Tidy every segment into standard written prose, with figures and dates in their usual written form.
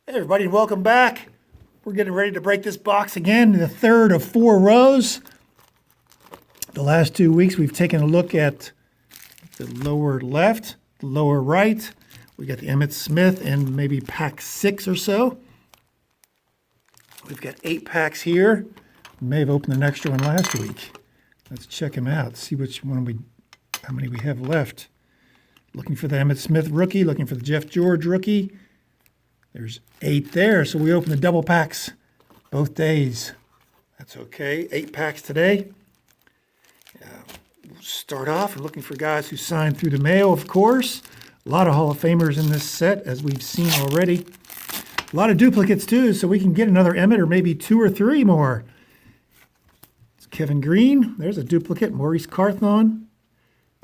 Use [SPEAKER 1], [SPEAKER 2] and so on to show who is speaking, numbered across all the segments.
[SPEAKER 1] Hey everybody, and welcome back. We're getting ready to break this box again in the third of 4 rows. The last 2 weeks we've taken a look at the lower left, the lower right. We got the Emmitt Smith and maybe pack 6 or so. We've got 8 packs here. We may have opened an extra one last week. Let's check them out, see how many we have left. Looking for the Emmitt Smith rookie, looking for the Jeff George rookie. There's 8 there, so we open the double packs both days. That's okay. 8 packs today. We'll start off looking for guys who signed through the mail, of course. A lot of Hall of Famers in this set, as we've seen already. A lot of duplicates, too, so we can get another Emmitt or maybe 2 or 3 more. It's Kevin Green. There's a duplicate. Maurice Carthon.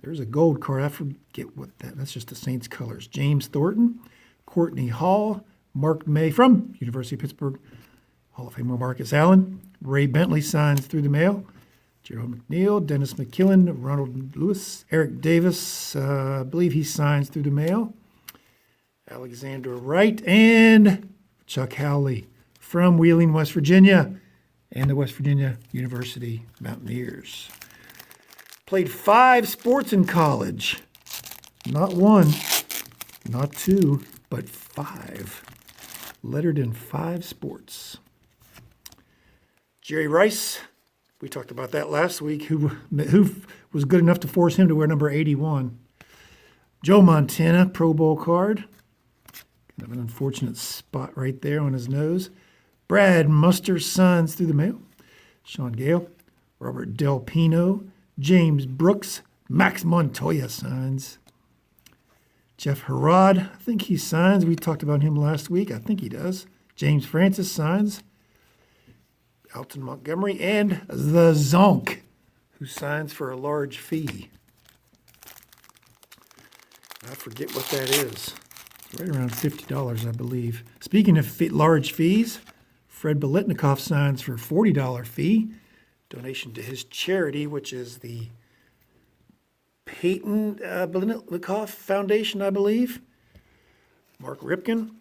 [SPEAKER 1] There's a gold card. I forget what that's just the Saints colors. James Thornton. Courtney Hall. Mark May from University of Pittsburgh, Hall of Famer Marcus Allen. Ray Bentley signs through the mail. Gerald McNeil, Dennis McKillen, Ronald Lewis, Eric Davis, I believe he signs through the mail. Alexander Wright and Chuck Howley from Wheeling, West Virginia, and the West Virginia University Mountaineers. Played 5 sports in college. Not 1, not 2, but 5. Lettered in 5 sports. Jerry Rice, we talked about that last week, who was good enough to force him to wear number 81. Joe Montana, Pro Bowl card. Kind of an unfortunate spot right there on his nose. Brad Muster signs through the mail. Sean Gale, Robert Del Pino, James Brooks, Max Montoya signs. Jeff Herrod, I think he signs. We talked about him last week. I think he does. James Francis signs. Alton Montgomery and the Zonk, who signs for a large fee. I forget what that is. It's right around $50, I believe. Speaking of large fees, Fred Biletnikoff signs for a $40 fee. Donation to his charity, which is the Peyton Biletnikoff Foundation, I believe. Mark Rippin,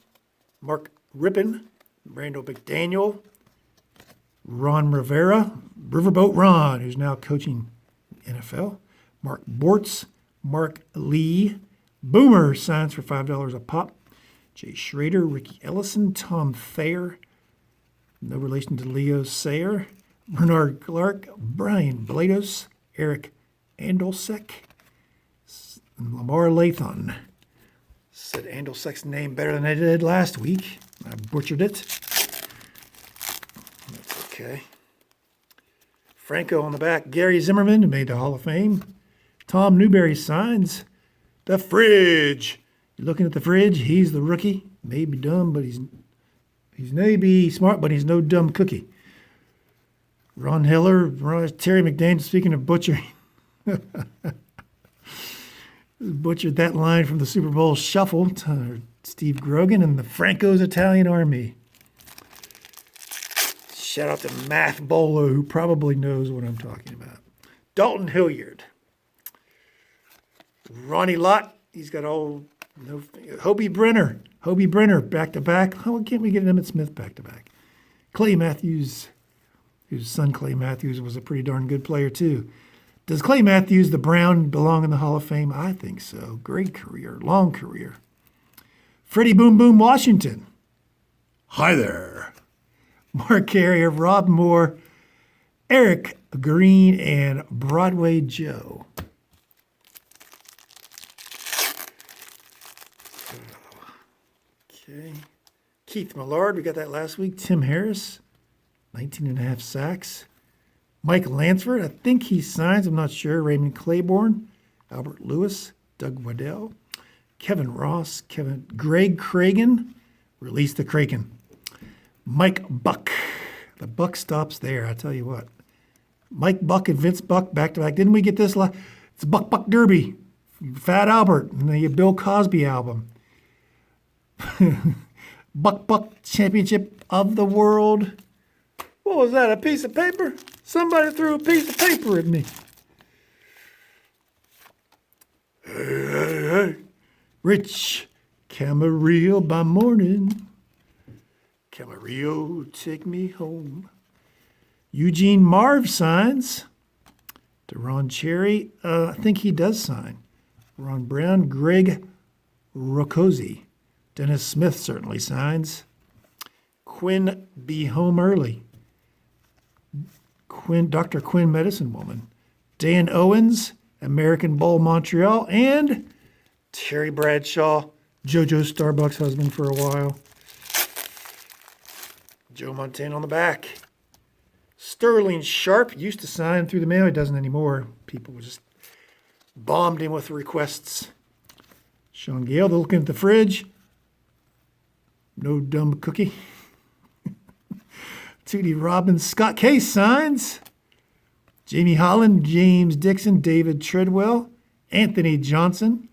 [SPEAKER 1] Brando McDaniel, Ron Rivera, Riverboat Ron, who's now coaching NFL. Mark Bortz, Mark Lee, Boomer signs for $5 a pop. Jay Schrader, Ricky Ellison, Tom Thayer, no relation to Leo Sayer, Bernard Clark, Brian Blados, Eric Andolsek, and Lamar Lathon. Said Andolsek's name better than I did last week. I butchered it. That's okay. Franco on the back. Gary Zimmerman made the Hall of Fame. Tom Newberry signs the fridge. You're looking at the fridge. He's the rookie. Maybe dumb, but he's maybe smart, but he's no dumb cookie. Ron Heller, Terry McDaniel, speaking of butchering. Butchered that line from the Super Bowl Shuffle. Steve Grogan and the Franco's Italian Army. Shout out to Math Bolo, who probably knows what I'm talking about. Dalton Hilliard. Ronnie Lott. He's got Hobie Brenner back-to-back. How can't we get an Emmitt Smith back-to-back? Clay Matthews, whose son Clay Matthews was a pretty darn good player too. Does Clay Matthews, the Brown, belong in the Hall of Fame? I think so. Great career, long career. Freddie Boom Boom Washington. Hi there. Mark Carrier, Rob Moore, Eric Green, and Broadway Joe. Okay. Keith Millard, we got that last week. Tim Harris, 19.5 sacks. Mike Lansford, I think he signs, I'm not sure. Raymond Claiborne, Albert Lewis, Doug Waddell, Kevin Ross, Greg Cragen, release the Kraken. Mike Buck, the buck stops there, I tell you what. Mike Buck and Vince Buck back-to-back. Didn't we get this? It's Buck Buck Derby, Fat Albert, and the Bill Cosby album. Buck Buck Championship of the World. What was that, a piece of paper? Somebody threw a piece of paper at me. Hey. Rich Camarillo by morning. Camarillo, take me home. Eugene Marv signs. Deron Cherry, I think he does sign. Ron Brown, Greg Roccozzi. Dennis Smith certainly signs. Quinn B. Home Early. Dr. Quinn Medicine Woman. Dan Owens, American Bowl Montreal. And Terry Bradshaw, JoJo Starbucks husband for a while. Joe Montana on the back. Sterling Sharp used to sign through the mail. He doesn't anymore. People just bombed him with requests. Sean Gale, they're looking at the fridge. No dumb cookie. Tootie Robbins, Scott Case signs. Jamie Holland, James Dixon, David Treadwell, Anthony Johnson,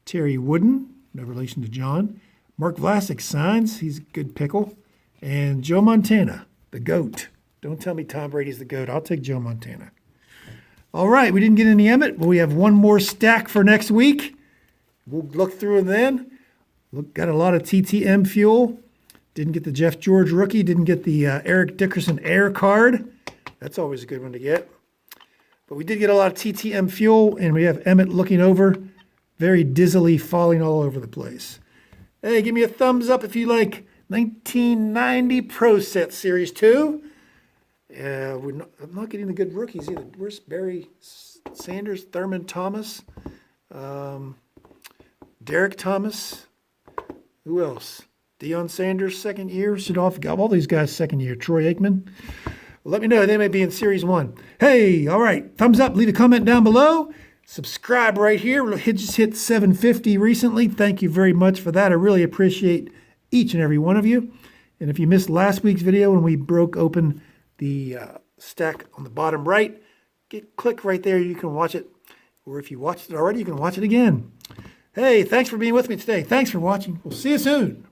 [SPEAKER 1] Terry Wooden, no relation to John. Mark Vlasic signs. He's a good pickle. And Joe Montana, the GOAT. Don't tell me Tom Brady's the GOAT. I'll take Joe Montana. All right, we didn't get any Emmitt, but we have one more stack for next week. We'll look through them then. Got a lot of TTM fuel. Didn't get the Jeff George rookie. Didn't get the Eric Dickerson ERR card. That's always a good one to get. But we did get a lot of TTM fuel, and we have Emmitt looking over, very dizzily falling all over the place. Hey, give me a thumbs up if you like 1990 Pro Set Series 2. I'm not getting the good rookies either. Where's Barry Sanders, Thurman Thomas, Derek Thomas? Who else? Deion Sanders, second year. Got all these guys second year. Troy Aikman. Let me know. They may be in Series 1. Hey, all right. Thumbs up. Leave a comment down below. Subscribe right here. Just hit 750 recently. Thank you very much for that. I really appreciate each and every one of you. And if you missed last week's video when we broke open the stack on the bottom right, click right there. You can watch it. Or if you watched it already, you can watch it again. Hey, thanks for being with me today. Thanks for watching. We'll see you soon.